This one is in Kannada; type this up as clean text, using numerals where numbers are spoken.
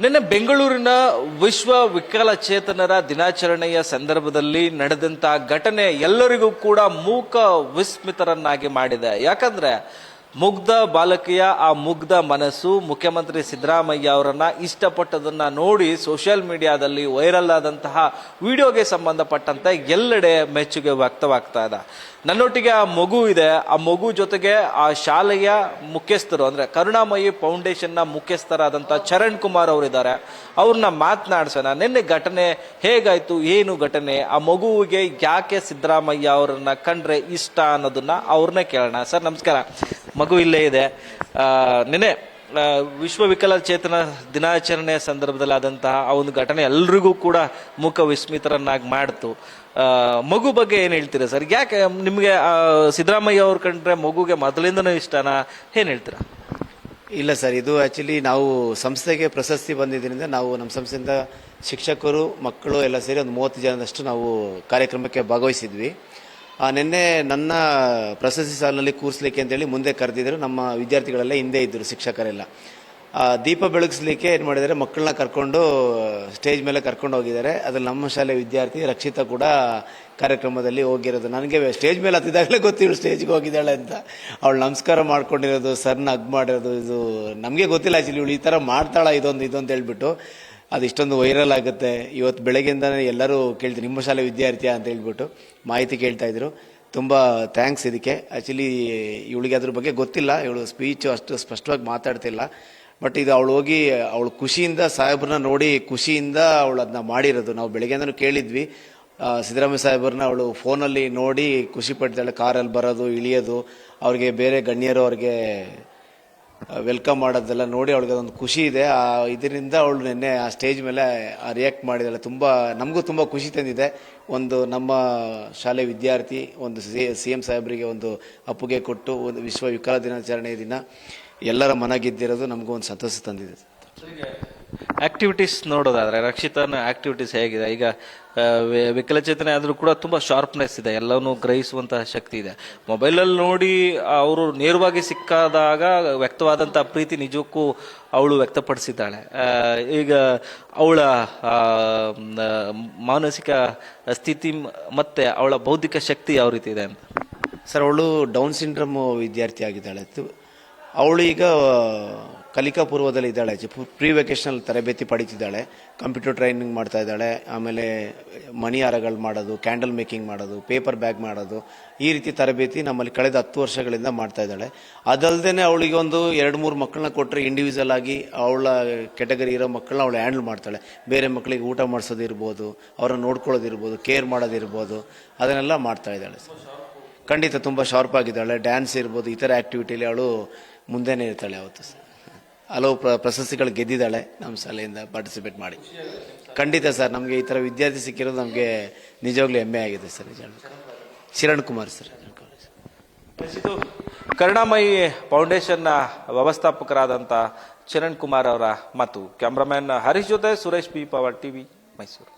ನಿನ್ನೆ ಬೆಂಗಳೂರಿನ ವಿಶ್ವ ವಿಕಲಚೇತನರ ದಿನಾಚರಣೆಯ ಸಂದರ್ಭದಲ್ಲಿ ನಡೆದಂತಹ ಘಟನೆ ಎಲ್ಲರಿಗೂ ಕೂಡ ಮೂಕ ವಿಸ್ಮಿತರನ್ನಾಗಿ ಮಾಡಿದೆ. ಯಾಕಂದ್ರೆ ಮುಗ್ಧ ಬಾಲಕಿಯ ಆ ಮುಗ್ಧ ಮನಸ್ಸು ಮುಖ್ಯಮಂತ್ರಿ ಸಿದ್ದರಾಮಯ್ಯ ಅವರನ್ನ ಇಷ್ಟಪಟ್ಟದನ್ನ ನೋಡಿ ಸೋಷಿಯಲ್ ಮೀಡಿಯಾದಲ್ಲಿ ವೈರಲ್ ಆದಂತಹ ವಿಡಿಯೋಗೆ ಸಂಬಂಧಪಟ್ಟಂತೆ ಎಲ್ಲೆಡೆ ಮೆಚ್ಚುಗೆ ವ್ಯಕ್ತವಾಗ್ತಾ ಇದೆ. ನನ್ನೊಟ್ಟಿಗೆ ಆ ಮಗು ಇದೆ. ಆ ಮಗು ಜೊತೆಗೆ ಆ ಶಾಲೆಯ ಮುಖ್ಯಸ್ಥರು ಅಂದ್ರೆ ಕರುಣಾಮಯಿ ಫೌಂಡೇಶನ್ನ ಮುಖ್ಯಸ್ಥರಾದಂಥ ಚರಣ್ ಕುಮಾರ್ ಅವರಿದ್ದಾರೆ. ಅವ್ರನ್ನ ಮಾತನಾಡ್ಸೋಣ. ನಿನ್ನೆ ಘಟನೆ ಹೇಗಾಯ್ತು, ಏನು ಘಟನೆ, ಆ ಮಗುವಿಗೆ ಯಾಕೆ ಸಿದ್ದರಾಮಯ್ಯ ಅವರನ್ನ ಕಂಡ್ರೆ ಇಷ್ಟ ಅನ್ನೋದನ್ನ ಅವ್ರನ್ನೇ ಕೇಳೋಣ. ಸರ್ ನಮಸ್ಕಾರ. ಮಗು ಇಲ್ಲೇ ಇದೆ. ನಿನ್ನೆ ವಿಶ್ವ ವಿಕಲಚೇತನ ದಿನಾಚರಣೆಯ ಸಂದರ್ಭದಲ್ಲಿ ಆದಂತಹ ಆ ಒಂದು ಘಟನೆ ಎಲ್ರಿಗೂ ಕೂಡ ಮುಖ ವಿಸ್ಮಿತರನ್ನಾಗಿ ಮಾಡ್ತು. ಮಗು ಬಗ್ಗೆ ಏನ್ ಹೇಳ್ತೀರಾ ಸರ್? ಯಾಕೆ ನಿಮ್ಗೆ ಸಿದ್ದರಾಮಯ್ಯ ಅವ್ರ ಕಂಡ್ರೆ ಮಗುಗೆ ಮೊದಲಿಂದನೂ ಇಷ್ಟನಾ, ಏನ್ ಹೇಳ್ತೀರಾ? ಇಲ್ಲ ಸರ್, ಇದು ಆಕ್ಚುಲಿ ನಾವು ಸಂಸ್ಥೆಗೆ ಪ್ರಶಸ್ತಿ ಬಂದಿದ್ದರಿಂದ ನಾವು ನಮ್ಮ ಸಂಸ್ಥೆಯಿಂದ ಶಿಕ್ಷಕರು ಮಕ್ಕಳು ಎಲ್ಲ ಸೇರಿ ಒಂದು 30 ಜನದಷ್ಟು ನಾವು ಕಾರ್ಯಕ್ರಮಕ್ಕೆ ಭಾಗವಹಿಸಿದ್ವಿ. ನಿನ್ನೆ ನನ್ನ ಪ್ರಶಸ್ತಿ ಸಾಲಿನಲ್ಲಿ ಕೂರಿಸ್ಲಿಕ್ಕೆ ಅಂತೇಳಿ ಮುಂದೆ ಕರೆದಿದ್ರು. ನಮ್ಮ ವಿದ್ಯಾರ್ಥಿಗಳೆಲ್ಲ ಹಿಂದೆ ಇದ್ದರು, ಶಿಕ್ಷಕರೆಲ್ಲ. ದೀಪ ಬೆಳಗಿಸ್ಲಿಕ್ಕೆ ಏನು ಮಾಡಿದ್ದಾರೆ, ಮಕ್ಕಳನ್ನ ಕರ್ಕೊಂಡು ಸ್ಟೇಜ್ ಮೇಲೆ ಕರ್ಕೊಂಡು ಹೋಗಿದ್ದಾರೆ. ಅದ್ರಲ್ಲಿ ನಮ್ಮ ಶಾಲೆ ವಿದ್ಯಾರ್ಥಿ ರಕ್ಷಿತಾ ಕೂಡ ಕಾರ್ಯಕ್ರಮದಲ್ಲಿ ಹೋಗಿರೋದು. ನನಗೆ ಸ್ಟೇಜ್ ಮೇಲೆ ಹತ್ತಿದಾಗಲೇ ಗೊತ್ತಿಲ್ಲ ಸ್ಟೇಜ್ಗೆ ಹೋಗಿದ್ದಾಳೆ ಅಂತ. ಅವಳು ನಮಸ್ಕಾರ ಮಾಡ್ಕೊಂಡಿರೋದು, ಸರ್ನ ಹಗ್ ಮಾಡಿರೋದು, ಇದು ನಮಗೆ ಗೊತ್ತಿಲ್ಲ ಆಕ್ಚುಲಿ. ಇವಳು ಈ ಥರ ಮಾಡ್ತಾಳ ಇದೊಂದು ಹೇಳ್ಬಿಟ್ಟು ಅದು ಇಷ್ಟೊಂದು ವೈರಲ್ ಆಗುತ್ತೆ. ಇವತ್ತು ಬೆಳಗ್ಗೆಯಿಂದನೇ ಎಲ್ಲರೂ ಕೇಳ್ತೀನಿ ನಿಮ್ಮ ಶಾಲೆ ವಿದ್ಯಾರ್ಥಿಯ ಅಂತ ಹೇಳ್ಬಿಟ್ಟು ಮಾಹಿತಿ ಕೇಳ್ತಾ ಇದ್ರು. ತುಂಬ ಥ್ಯಾಂಕ್ಸ್ ಇದಕ್ಕೆ. ಆ್ಯಕ್ಚುಲಿ ಇವಳಿಗೆ ಅದ್ರ ಬಗ್ಗೆ ಗೊತ್ತಿಲ್ಲ, ಇವಳು ಸ್ಪೀಚು ಅಷ್ಟು ಸ್ಪಷ್ಟವಾಗಿ ಮಾತಾಡ್ತಿಲ್ಲ. ಬಟ್ ಇದು ಅವಳು ಹೋಗಿ ಅವಳು ಖುಷಿಯಿಂದ ಸಾಹೇಬ್ರನ್ನ ನೋಡಿ ಖುಷಿಯಿಂದ ಅವಳು ಅದನ್ನ ಮಾಡಿರೋದು. ನಾವು ಬೆಳಗ್ಗೆಯಿಂದನೂ ಕೇಳಿದ್ವಿ ಸಿದ್ದರಾಮಯ್ಯ ಸಾಹೇಬ್ರನ್ನ. ಅವಳು ಫೋನಲ್ಲಿ ನೋಡಿ ಖುಷಿ ಪಡ್ತಾಳೆ. ಕಾರಲ್ಲಿ ಬರೋದು ಇಳಿಯೋದು, ಅವ್ರಿಗೆ ಬೇರೆ ಗಣ್ಯರು ಅವ್ರಿಗೆ ವೆಲ್ಕಮ್ ಮಾಡೋದೆಲ್ಲ ನೋಡಿ ಅವಳಿಗೆ ಒಂದು ಖುಷಿ ಇದೆ. ಇದರಿಂದ ಅವಳು ನಿನ್ನೆ ಆ ಸ್ಟೇಜ್ ಮೇಲೆ ರಿಯಾಕ್ಟ್ ಮಾಡಿದಾಳೆ. ನಮಗೂ ತುಂಬ ಖುಷಿ ತಂದಿದೆ. ಒಂದು ನಮ್ಮ ಶಾಲೆ ವಿದ್ಯಾರ್ಥಿ ಒಂದು CM ಸಾಹೇಬರಿಗೆ ಒಂದು ಅಪ್ಪುಗೆ ಕೊಟ್ಟು ಒಂದು ವಿಶ್ವ ವಿಕಲ ದಿನಾಚರಣೆ ದಿನ ಎಲ್ಲರ ಮನ ಗೆದ್ದಿರೋದು ನಮಗೂ ಒಂದು ಸಂತೋಷ ತಂದಿದೆ. ಆಕ್ಟಿವಿಟೀಸ್ ನೋಡೋದಾದ್ರೆ ರಕ್ಷಿತನ ಆಕ್ಟಿವಿಟೀಸ್ ಹೇಗಿದೆ? ಈಗ ವಿಕಲಚೇತನೆ ಆದ್ರೂ ಕೂಡ ತುಂಬಾ ಶಾರ್ಪ್ನೆಸ್ ಇದೆ, ಎಲ್ಲವನ್ನೂ ಗ್ರಹಿಸುವಂತಹ ಶಕ್ತಿ ಇದೆ. ಮೊಬೈಲಲ್ಲಿ ನೋಡಿ ಅವರು ನೇರವಾಗಿ ಸಿಕ್ಕಾದಾಗ ವ್ಯಕ್ತವಾದಂತಹ ಪ್ರೀತಿ ನಿಜಕ್ಕೂ ಅವಳು ವ್ಯಕ್ತಪಡಿಸಿದ್ದಾಳೆ. ಈಗ ಅವಳ ಮಾನಸಿಕ ಸ್ಥಿತಿ ಮತ್ತೆ ಅವಳ ಬೌದ್ಧಿಕ ಶಕ್ತಿ ಯಾವ ರೀತಿ ಇದೆ ಅಂತ? ಸರ್, ಅವಳು ಡೌನ್ ಸಿಂಡ್ರೋಮ್ ವಿದ್ಯಾರ್ಥಿ ಆಗಿದ್ದಾಳೆ. ಅವಳು ಈಗ ಕಲಿಕಾ ಪೂರ್ವದಲ್ಲಿ ಇದ್ದಾಳೆ. ಪ್ರೀ ವೆಕೇಶನಲ್ ತರಬೇತಿ ಪಡೀತಿದ್ದಾಳೆ. ಕಂಪ್ಯೂಟರ್ ಟ್ರೈನಿಂಗ್ ಮಾಡ್ತಾ ಇದ್ದಾಳೆ. ಆಮೇಲೆ ಮಣಿ ಹಾರಗಳು ಮಾಡೋದು, ಕ್ಯಾಂಡಲ್ ಮೇಕಿಂಗ್ ಮಾಡೋದು, ಪೇಪರ್ ಬ್ಯಾಗ್ ಮಾಡೋದು, ಈ ರೀತಿ ತರಬೇತಿ ನಮ್ಮಲ್ಲಿ ಕಳೆದ 10 ವರ್ಷಗಳಿಂದ ಮಾಡ್ತಾ ಇದ್ದಾಳೆ. ಅದಲ್ಲದೆ ಅವಳಿಗೆ ಒಂದು 2-3 ಮಕ್ಕಳನ್ನ ಕೊಟ್ಟರೆ ಇಂಡಿವಿಜುವಲ್ ಆಗಿ ಅವಳ ಕೆಟಗರಿ ಇರೋ ಮಕ್ಕಳನ್ನ ಅವಳು ಹ್ಯಾಂಡಲ್ ಮಾಡ್ತಾಳೆ. ಬೇರೆ ಮಕ್ಕಳಿಗೆ ಊಟ ಮಾಡಿಸೋದಿರ್ಬೋದು, ಅವರನ್ನು ನೋಡ್ಕೊಳ್ಳೋದಿರ್ಬೋದು, ಕೇರ್ ಮಾಡೋದಿರ್ಬೋದು, ಅದನ್ನೆಲ್ಲ ಮಾಡ್ತಾ ಇದ್ದಾಳೆ. ಖಂಡಿತ ತುಂಬ ಶಾರ್ಪ್ ಆಗಿದ್ದಾಳೆ. ಡ್ಯಾನ್ಸ್ ಇರ್ಬೋದು, ಈ ಥರ ಆ್ಯಕ್ಟಿವಿಟಿಲಿ ಅವಳು ಮುಂದೆನೇ ಇರ್ತಾಳೆ. ಅವತ್ತು ಹಲವು ಪ್ರಶಸ್ತಿಗಳು ಗೆದ್ದಿದ್ದಾಳೆ ನಮ್ಮ ಶಾಲೆಯಿಂದ ಪಾರ್ಟಿಸಿಪೇಟ್ ಮಾಡಿ. ಖಂಡಿತ ಸರ್, ನಮಗೆ ಈ ಥರ ವಿದ್ಯಾರ್ಥಿ ಸಿಕ್ಕಿರೋದು ನಮಗೆ ನಿಜವಾಗ್ಲೂ ಹೆಮ್ಮೆ ಆಗಿದೆ ಸರ್. ಚರಣ್ ಕುಮಾರ್ ಸರ್. ಇದು ಕರುಣಾಮಯಿ ಫೌಂಡೇಶನ್ನ ವ್ಯವಸ್ಥಾಪಕರಾದಂಥ ಚರಣ್ ಕುಮಾರ್ ಅವರ ಮಾತು. ಕ್ಯಾಮ್ರಾಮನ್ ಹರೀಶ್ ಜೊತೆ Suresh P power TV, Mysuru.